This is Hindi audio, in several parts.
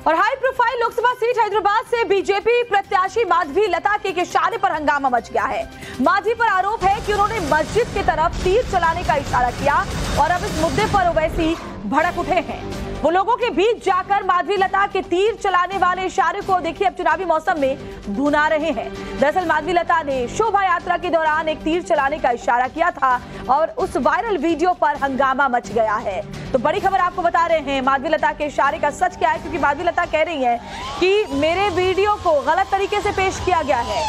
और high profile Lok Sabha seat Hyderabad से बीजेपी प्रत्याशी माधवी लता के इशारे पर हंगामा मच गया है। माधवी पर आरोप है कि उन्होंने मस्जिद की तरफ तीर चलाने का इशारा किया और अब इस मुद्दे पर ओवैसी भड़क उठे हैं। वो लोगों के बीच जाकर माधवी लता के तीर चलाने वाले इशारे को देखिए अब चुनावी मौसम में भुना रहे हैं। दरअसल माधवी लता ने शोभा यात्रा के दौरान एक तीर चलाने का इशारा किया था और उस वायरल वीडियो पर हंगामा मच गया है। तो बड़ी खबर आपको बता रहे हैं माधवी लता के इशारे का सच क्या है, क्योंकि माधवी लता कह रही है कि मेरे वीडियो को गलत तरीके से पेश किया गया है।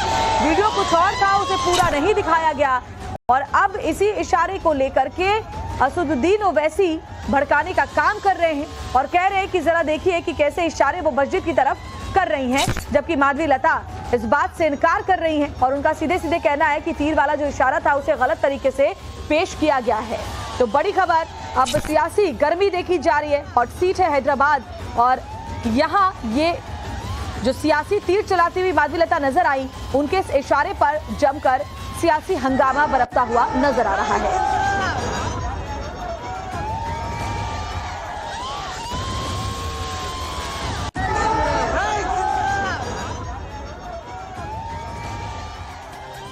वीडियो कुछ और था, उसे पूरा नहीं दिखाया गया और अब इसी इशारे को लेकर के असदुद्दीन ओवैसी भड़काने का काम कर रहे हैं और कह रहे हैं कि जरा देखिए कि कैसे इशारे वो मस्जिद की तरफ कर रही हैं, जबकि माधवी लता इस बात से इनकार कर रही हैं और उनका सीधे सीधे कहना है कि तीर वाला जो इशारा था उसे गलत तरीके से पेश किया गया है। तो बड़ी खबर, अब सियासी गर्मी देखी जा रही है। हॉट सीट है हैदराबाद और यहाँ ये जो सियासी तीर चलाती हुई माधवी लता नजर आई, उनके इस इशारे पर जमकर सियासी हंगामा बरपता हुआ नजर आ रहा है।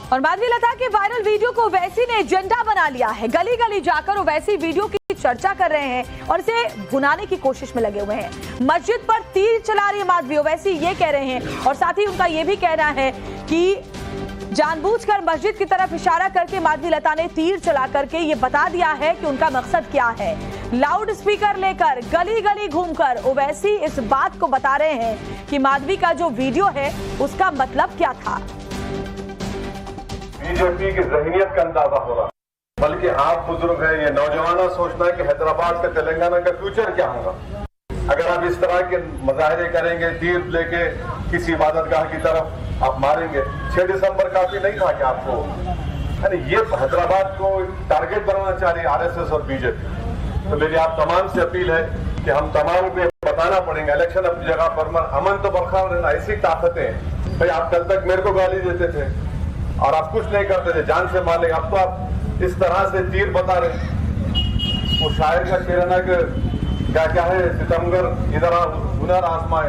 और माधवी लता के वायरल वीडियो को ओवैसी ने एजेंडा बना लिया है। गली गली जाकर ओवैसी वीडियो की चर्चा कर रहे हैं और इसे भुनाने की कोशिश में लगे हुए हैं। मस्जिद पर तीर चला रही है माधवी, ओवैसी ये कह रहे हैं और साथ ही उनका ये भी कहना है कि जानबूझकर मस्जिद की तरफ इशारा करके माधवी लता ने तीर चला करके ये बता दिया है कि उनका मकसद क्या है। लाउड स्पीकर लेकर गली गली घूमकर ओवैसी इस बात को बता रहे हैं कि माधवी का जो वीडियो है उसका मतलब क्या था। बीजेपी की ज़हनियत का अंदाजा हो रहा, बल्कि आप बुजुर्ग हैं, ये नौजवाना सोचना है कि हैदराबाद का तेलंगाना का फ्यूचर क्या होगा अगर आप इस तरह के मुजाहरे करेंगे, तीर लेके किसी इबादतगाह की तरफ आप मारेंगे। 6 दिसंबर काफी नहीं था कि आपको, यानी ये हैदराबाद को टारगेट बनाना चाह रही है आरएसएस और बीजेपी। तो मेरी आप तमाम से अपील है कि हम तमाम को बताना पड़ेगा, इलेक्शन अपनी जगह पर अमन तो बरकरार रहना, ऐसी ताकतें हैं। भाई आप कल तक मेरे को गाली देते थे और आप कुछ नहीं करते थे, जान से मार लेंगे, अब तो आप इस तरह से तीर बता रहे। वो शायर का शेर है ना कि क्या है, सितमगर इधर हुनर आजमाए,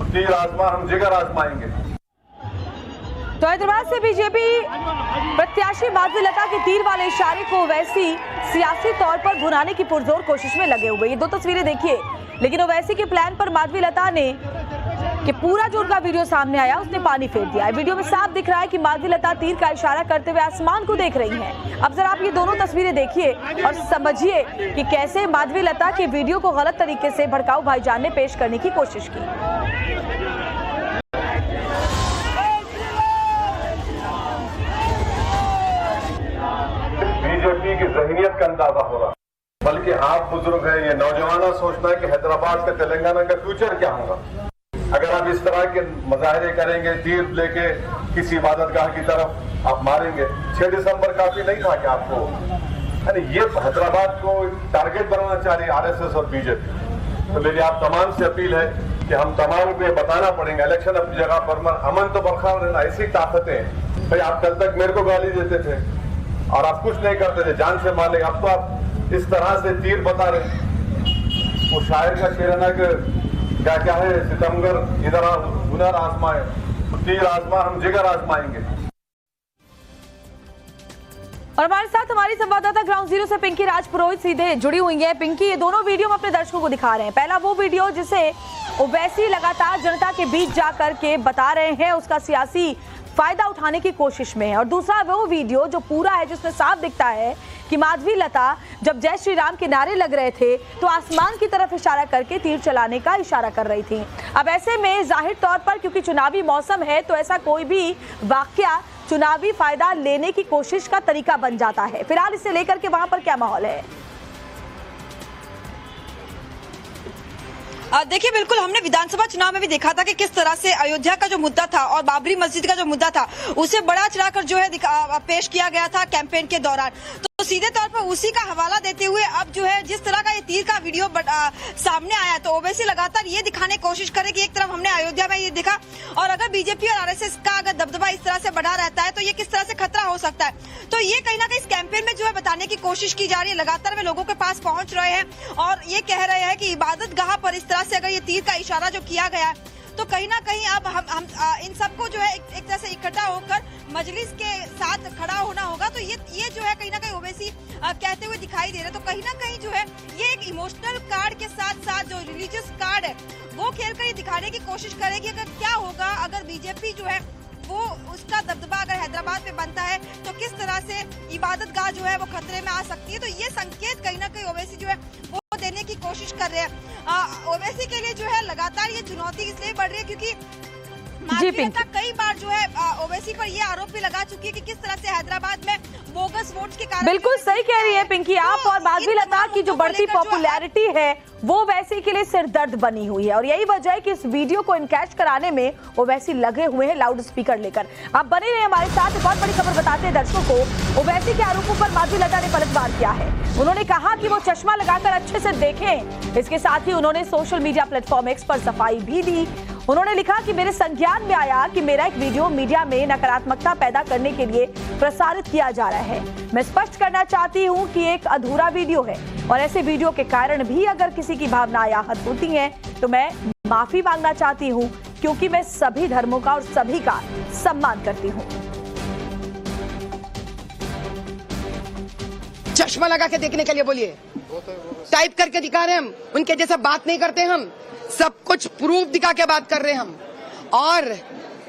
तीर आजमा हम जिगर आजमाएंगे। तो हैदराबाद से बीजेपी प्रत्याशी माधवी लता के तीर वाले इशारे को ओवैसी सियासी तौर पर भुनाने की पुरजोर कोशिश में लगे हुए। ये दो तस्वीरें देखिए, लेकिन ओवैसी के प्लान पर माधवी लता ने कि पूरा जो उनका वीडियो सामने आया उसने पानी फेर दिया है। वीडियो में साफ दिख रहा है कि माधवी लता तीर का इशारा करते हुए आसमान को देख रही हैं। अब जरा आप ये दोनों तस्वीरें देखिए और समझिए कि कैसे माधवी लता के वीडियो को गलत तरीके से भड़काऊ भाईजान ने पेश करने की कोशिश की। बीजेपी की ज़हनियत का अंदाजा हो रहा, बल्कि आप बुजुर्ग हैं, ये नौजवाना सोचना है कि हैदराबाद का तेलंगाना का फ्यूचर क्या होगा अगर आप इस तरह के मुजाहरे करेंगे, तीर लेके किसी इबादतगाह की तरफ आप मारेंगे। 6 दिसंबर काफी नहीं था कि आपको, यानी ये हैदराबाद को टारगेट बनाना चाह रही है आरएसएस और बीजेपी। तो मेरी आप तमाम से अपील है कि हम तमाम को बताना पड़ेगा, इलेक्शन अपनी जगह पर अमन तो बरकरार रहना, ऐसी ताकतें हैं। भाई आप कल तक मेरे को गाली देते थे और आप कुछ नहीं करते थे, जान से मार लेंगे, अब तो आप इस तरह से तीर बता रहे। वो शायर का शेर है ना कि क्या है, सितमगर इधर हुनर आजमाए, तीर आजमा हम जिगर आजमाएंगे। और हमारे साथ हमारी संवाददाता ग्राउंड जीरो से पिंकी राजपुरोहित सीधे जुड़ी हुई है। पिंकी, ये दोनों वीडियो हम अपने दर्शकों को दिखा रहे हैं। पहला वो वीडियो जिसे ओवैसी लगातार जनता के बीच जाकर के बता रहे हैं उसका सियासी फायदा उठाने की कोशिश में है, और दूसरा वो वीडियो जो पूरा है जिसमें साफ दिखता है कि माधवी लता जब जय श्री राम के नारे लग रहे थे तो आसमान की तरफ इशारा करके तीर चलाने का इशारा कर रही थी। अब ऐसे में जाहिर तौर पर क्योंकि चुनावी मौसम है तो ऐसा कोई भी वाकया चुनावी फायदा लेने की कोशिश का तरीका बन जाता है। फिलहाल इसे लेकर के वहां पर क्या माहौल है? देखिए, बिल्कुल हमने विधानसभा चुनाव में भी देखा था कि किस तरह से अयोध्या का जो मुद्दा था और बाबरी मस्जिद का जो मुद्दा था उसे बड़ा चढ़ाकर जो है पेश किया गया था कैंपेन के दौरान। तो तो सीधे तौर पर उसी का हवाला देते हुए अब जो है जिस तरह का ये तीर का वीडियो सामने आया, तो ओवैसी लगातार ये दिखाने की कोशिश करे कि एक तरफ हमने अयोध्या में ये देखा, और अगर बीजेपी और आरएसएस का अगर दबदबा इस तरह से बढ़ा रहता है तो ये किस तरह से खतरा हो सकता है। तो ये कहीं ना कहीं इस कैंपेन में जो है बताने की कोशिश की जा रही है, लगातार वे लोगों के पास पहुंच रहे हैं और ये कह रहे हैं कि इबादत गाह पर इस तरह से अगर ये तीर का इशारा जो किया गया है, तो कहीं ना कहीं अब हम इन सबको जो है एक तरह से इकट्ठा होकर मजलिस के साथ खड़ा होना होगा। तो ये जो है कहीं ना कहीं ओवैसी कहते हुए दिखाई दे रहे हैं। तो कहीं ना कहीं जो है ये एक इमोशनल कार्ड के साथ साथ जो रिलीजियस कार्ड है वो खेल कर ये दिखाने की कोशिश करेगी अगर क्या होगा अगर बीजेपी जो है वो उसका दबदबा अगर हैदराबाद में बनता है तो किस तरह से इबादत गाह जो है वो खतरे में आ सकती है। तो ये संकेत कहीं ना कहीं ओवैसी जो है वो देने की कोशिश कर रहे हैं। ओवैसी के लिए जो है लगातार ये चुनौती इसलिए बढ़ रही है क्योंकि कई बार जो है ओवैसी पर ये आरोप भी लगा चुकी है कि किस तरह से हैदराबाद में बोगस वोट्स के कारण। बिल्कुल सही कह रही है पिंकी आप, और माधवी लता की जो बढ़ती पॉपुलैरिटी है वो ओवैसी के लिए सिरदर्द बनी हुई है और यही वजह है कि इस वीडियो को इनकैश कराने में ओवैसी लगे हुए हैं लाउड स्पीकर लेकर। आप बने रहे हमारे साथ। बहुत बड़ी खबर बताते हैं दर्शकों को, ओवैसी के आरोपों पर माधवी लता ने पलटवार किया है। उन्होंने कहा कि वो चश्मा लगाकर अच्छे से देखें। इसके साथ ही उन्होंने सोशल मीडिया प्लेटफॉर्म एक्स पर सफाई भी दी। उन्होंने लिखा कि मेरे संज्ञान में आया कि मेरा एक वीडियो मीडिया में नकारात्मकता पैदा करने के लिए प्रसारित किया जा रहा है। मैं स्पष्ट करना चाहती हूं कि एक अधूरा वीडियो है और ऐसे वीडियो के कारण भी अगर किसी की भावनाएं आहत होती हैं तो मैं माफी मांगना चाहती हूं क्योंकि मैं सभी धर्मों का और सभी का सम्मान करती हूं। चश्मा लगा के देखने के लिए बोलिए, टाइप करके दिखा रहे हम, उनके जैसा बात नहीं करते हम, सब कुछ प्रूफ दिखा के बात कर रहे हैं हम। और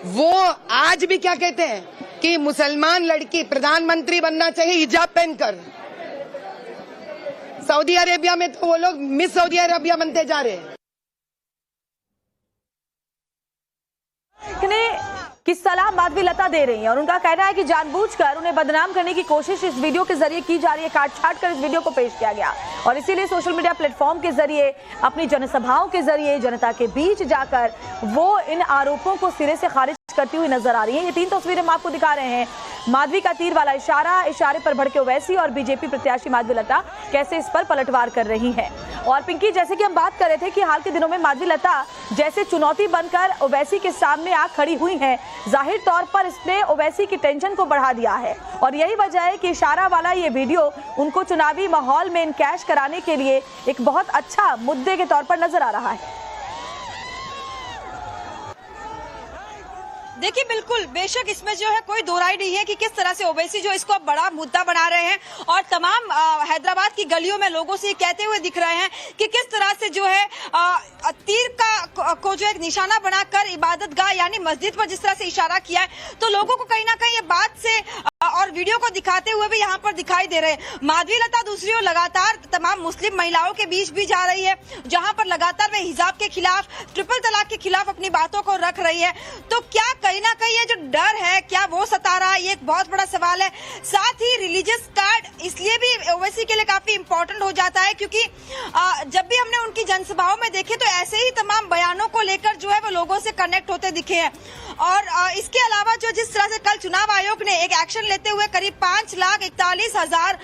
वो आज भी क्या कहते हैं कि मुसलमान लड़की प्रधानमंत्री बनना चाहिए हिजाब पहनकर। सऊदी अरेबिया में तो वो लोग मिस सऊदी अरेबिया बनते जा रहे हैं। की सलाह माधवी लता दे रही हैं और उनका कहना है कि जानबूझकर उन्हें बदनाम करने की कोशिश इस वीडियो के जरिए की जा रही है। काट छाट कर इस वीडियो को पेश किया गया और इसीलिए सोशल मीडिया प्लेटफॉर्म के जरिए अपनी जनसभाओं के जरिए जनता के बीच जाकर वो इन आरोपों को सिरे से खारिज करती हुई नजर आ रही है। ये 3 तस्वीरें हम आपको दिखा रहे हैं। माधवी का तीर वाला इशारे पर भड़के ओवैसी और बीजेपी प्रत्याशी माधवी लता कैसे इस पर पलटवार कर रही है। और पिंकी, जैसे कि हम बात कर रहे थे कि हाल के दिनों में माधवी लता जैसे चुनौती बनकर ओवैसी के सामने आ खड़ी हुई हैं, जाहिर तौर पर इसने ओवैसी की टेंशन को बढ़ा दिया है और यही वजह है कि इशारा वाला ये वीडियो उनको चुनावी माहौल में इनकैश कराने के लिए एक बहुत अच्छा मुद्दे के तौर पर नजर आ रहा है। देखिए बिल्कुल बेशक इसमें जो है कोई दो राय नहीं है कि किस तरह से ओवैसी जो इसको बड़ा मुद्दा बना रहे हैं और तमाम हैदराबाद की गलियों में लोगों से कहते हुए दिख रहे हैं कि किस तरह से जो है तीर को जो एक निशाना बनाकर इबादत गाह यानी मस्जिद पर जिस तरह से इशारा किया है, तो लोगों को कहीं ना कहीं ये बात से और वीडियो को दिखाते हुए भी यहाँ पर दिखाई दे रहे हैं। माधवी लता दूसरी ओर लगातार तमाम मुस्लिम महिलाओं के बीच भी जा रही है, जहाँ पर लगातार वे हिजाब के खिलाफ, ट्रिपल तलाक के खिलाफ अपनी बातों को रख रही है। तो क्या कहीं ना कहीं ये जो डर है क्या वो सता रहा है, ये एक बहुत बड़ा सवाल है। साथ ही रिलीजियस कार्ड इसलिए भी ओवैसी के लिए काफी इंपॉर्टेंट हो जाता है क्योंकि जब भी हमने उनकी जनसभाओं में देखे तो ऐसे ही तमाम बयानों को लेकर जो है वो लोगों से कनेक्ट होते दिखे हैं। और इसके अलावा जो जिस तरह से कल चुनाव आयोग ने एक एक्शन लेते हुए करीब 5,41,000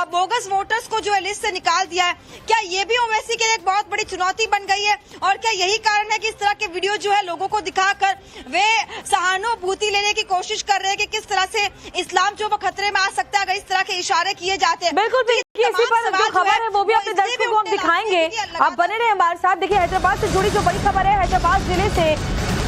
बोगस वोटर्स को जो है लिस्ट से निकाल दिया है, क्या ये भी ओवैसी के लिए एक बहुत बड़ी चुनौती बन गई है? और क्या यही कारण है कि इस तरह के वीडियो जो है लोगों को दिखाकर वे सहानुभूति लेने की कोशिश कर रहे हैं कि किस तरह से इस्लाम जो वो खतरे में आ सकता है अगर इस तरह के इशारे किए जाते हैं? बिल्कुल, इसी पर जो खबर है वो भी अपने दर्शकों को हम दिखाएंगे। आप बने रहे हमारे साथ। देखिए हैदराबाद से जुड़ी जो बड़ी खबर है, हैदराबाद जिले से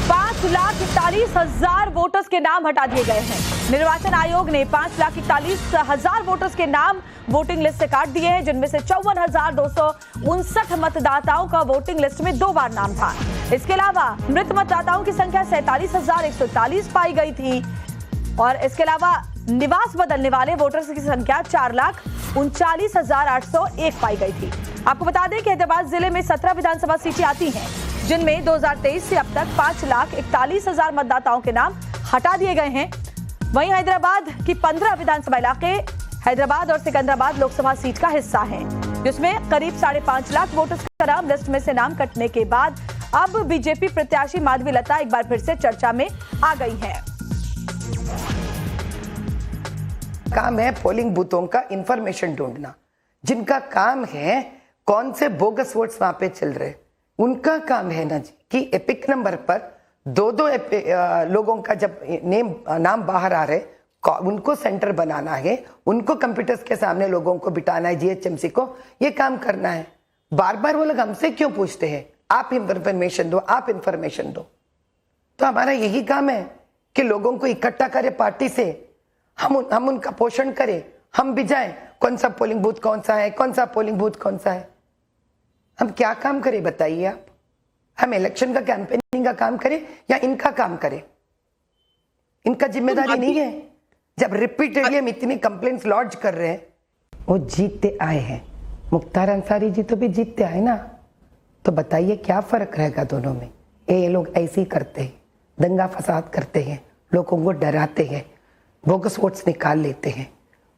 5,41,000 वोटर्स के नाम हटा दिए गए हैं। निर्वाचन आयोग ने 5,41,000 वोटर्स के नाम वोटिंग लिस्ट से काट दिए हैं, जिनमें से 54,259 मतदाताओं का वोटिंग लिस्ट में 2 बार नाम था। इसके अलावा मृत मतदाताओं की संख्या 47,141 पाई गई थी और इसके अलावा निवास बदलने वाले वोटर्स की संख्या 4,39,801 पाई गई थी। आपको बता दें कि हैदराबाद जिले में 17 विधानसभा सीटें आती हैं, जिनमें 2023 से अब तक 5,41,000 मतदाताओं के नाम हटा दिए गए हैं। वहीं हैदराबाद की 15 विधानसभा इलाके हैदराबाद और सिकंदराबाद लोकसभा सीट का हिस्सा हैं, जिसमें करीब 5.5 लाख वोटर्स का नाम लिस्ट में से नाम कटने के बाद अब बीजेपी प्रत्याशी माधवी लता एक बार फिर से चर्चा में आ गई है। काम है पोलिंग बूथों का इंफॉर्मेशन ढूंढना। जिनका काम है कौन से बोगस वोट्स वहां पे चल रहे, उनका काम है ना जी कि एपिक नंबर पर दो लोगों का जब नाम बाहर आ रहे उनको सेंटर बनाना है, उनको कंप्यूटर्स के सामने लोगों को बिठाना है, जीएचएमसी को ये काम करना है। बार बार वो लोग हमसे क्यों पूछते हैं आप इंफॉर्मेशन दो, आप इंफॉर्मेशन दो। तो हमारा यही काम है कि लोगों को इकट्ठा करें, पार्टी से हम उनका पोषण करें, हम भी जाएं कौन सा पोलिंग बूथ कौन सा है, कौन सा पोलिंग बूथ कौन सा है। हम क्या काम करें बताइए आप? हम इलेक्शन का कैंपेनिंग का काम करें या इनका काम करें? इनका जिम्मेदारी नहीं है। जब रिपीटेडली हम इतनी कंप्लेंट्स लॉन्च कर रहे हैं, वो जीतते आए हैं। मुख्तार अंसारी जी तो भी जीतते आए ना, तो बताइए क्या फर्क रहेगा दोनों में? ये लोग ऐसे ही करते हैं, दंगा फसाद करते हैं, लोगों को डराते हैं, बोगस वोट्स निकाल लेते हैं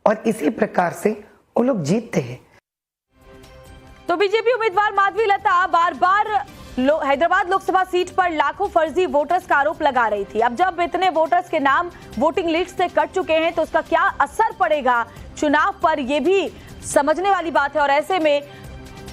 और इसी प्रकार से वो लोग जीतते हैं। तो बीजेपी उम्मीदवार माधवी लता बार बार हैदराबाद लोकसभा सीट पर लाखों फर्जी वोटर्स का आरोप लगा रही थी। अब जब इतने वोटर्स के नाम वोटिंग लिस्ट से कट चुके हैं तो उसका क्या असर पड़ेगा चुनाव पर, यह भी समझने वाली बात है। और ऐसे में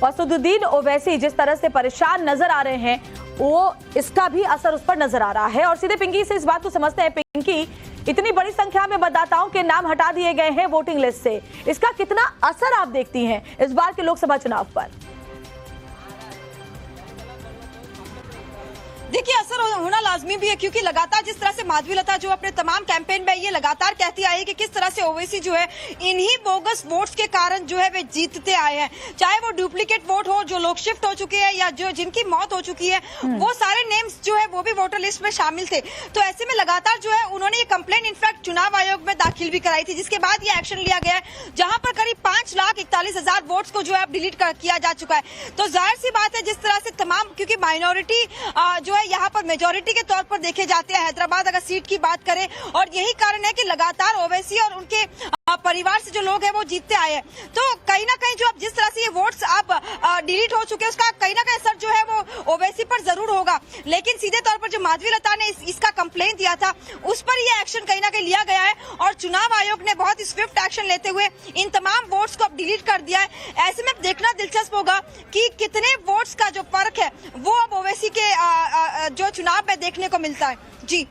असदुद्दीन ओवैसी जिस तरह से परेशान नजर आ रहे हैं, वो इसका भी असर उस पर नजर आ रहा है। और सीधे पिंकी से इस बात को समझते हैं। पिंकी, इतनी बड़ी संख्या में मतदाताओं के नाम हटा दिए गए हैं वोटिंग लिस्ट से, इसका कितना असर आप देखती हैं इस बार के लोकसभा चुनाव पर? देखिए, असर होना लाजमी भी है क्योंकि लगातार जिस तरह से माधवी लता जो अपने तमाम कैंपेन में ये लगातार कहती आई है कि किस तरह से ओवैसी जो है इन्हीं बोगस वोट्स के कारण जो है वे जीतते आए हैं। चाहे वो डुप्लीकेट वोट हो जो लोग शिफ्ट हो चुके हैं या जो जिनकी मौत हो चुकी है, वो सारे नेम्स जो है वो भी वोटर लिस्ट में शामिल थे। तो ऐसे में लगातार जो है उन्होंने ये कंप्लेन इनफैक्ट चुनाव आयोग में दाखिल भी कराई थी, जिसके बाद ये एक्शन लिया गया है, जहां पर करीब 5,41,000 वोट्स को जो है डिलीट किया जा चुका है। तो जाहिर सी बात है जिस तरह से तमाम, क्योंकि माइनॉरिटी जो यहाँ पर मेजोरिटी के तौर पर देखे जाते हैं हैदराबाद अगर सीट की बात करें, और यही कारण है कि लगातार ओवैसी और उनके परिवार से जो लोग हैं वो जीतते आए हैं। तो कहीं ना कहीं जो अब जिस तरह से ये वोट्स अब डिलीट हो चुके हैं, उसका कहीं ना कहीं असर जो है वो ओवैसी पर जरूर होगा। लेकिन सीधे तौर पर जो माधवी लता ने इसका कंप्लेन दिया था, उस पर ये एक्शन कहीं ना कहीं लिया गया है और चुनाव आयोग ने बहुत ही स्विफ्ट एक्शन लेते हुए इन तमाम वोट्स को अब डिलीट कर दिया है। ऐसे में देखना दिलचस्प होगा कि कितने वोट्स का जो फर्क है वो अब ओवैसी के जो चुनाव में देखने को मिलता है। जी।